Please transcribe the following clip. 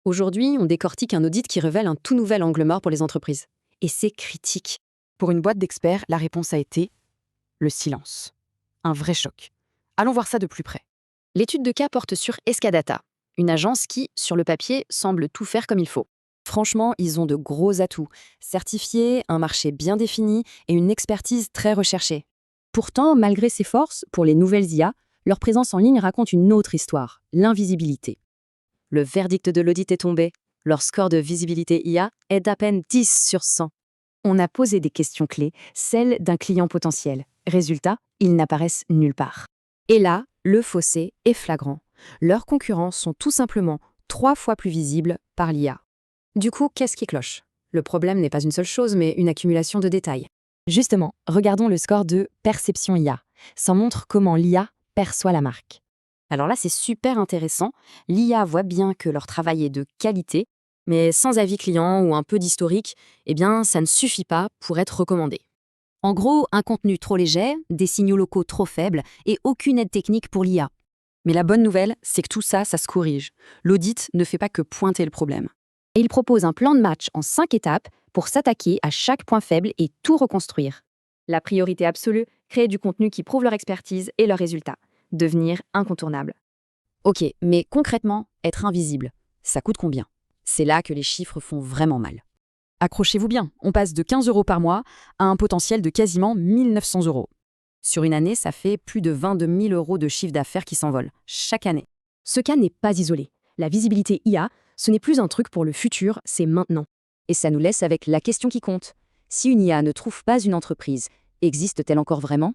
Aujourd'hui, on décortique un audit qui révèle un tout nouvel angle mort pour les entreprises. Et c'est critique. Pour une boîte d'experts, la réponse a été le silence. Un vrai choc. Allons voir ça de plus près. L'étude de cas porte sur Escadata, une agence qui, sur le papier, semble tout faire comme il faut. Franchement, ils ont de gros atouts. Certifiés, un marché bien défini et une expertise très recherchée. Pourtant, malgré ces forces, pour les nouvelles IA, leur présence en ligne raconte une autre histoire, l'invisibilité. Le verdict de l'audit est tombé. Leur score de visibilité IA est d'à peine 10 sur 100. On a posé des questions clés, celles d'un client potentiel. Résultat, ils n'apparaissent nulle part. Et là, le fossé est flagrant. Leurs concurrents sont tout simplement 3 fois plus visibles par l'IA. Du coup, qu'est-ce qui cloche? Le problème n'est pas une seule chose, mais une accumulation de détails. Justement, regardons le score de perception IA. Ça montre comment l'IA perçoit la marque. Alors là, c'est super intéressant. L'IA voit bien que leur travail est de qualité, mais sans avis client ou un peu d'historique, eh bien, ça ne suffit pas pour être recommandé. En gros, un contenu trop léger, des signaux locaux trop faibles et aucune aide technique pour l'IA. Mais la bonne nouvelle, c'est que tout ça, ça se corrige. L'audit ne fait pas que pointer le problème. Et il propose un plan de match en 5 étapes pour s'attaquer à chaque point faible et tout reconstruire. La priorité absolue, créer du contenu qui prouve leur expertise et leurs résultats. Devenir incontournable. Ok, mais concrètement, être invisible, ça coûte combien? C'est là que les chiffres font vraiment mal. Accrochez-vous bien, on passe de 15 € par mois à un potentiel de quasiment 1 900 €. Sur une année, ça fait plus de 22 000 € de chiffre d'affaires qui s'envolent, chaque année. Ce cas n'est pas isolé. La visibilité IA, ce n'est plus un truc pour le futur, c'est maintenant. Et ça nous laisse avec la question qui compte. Si une IA ne trouve pas une entreprise, existe-t-elle encore vraiment?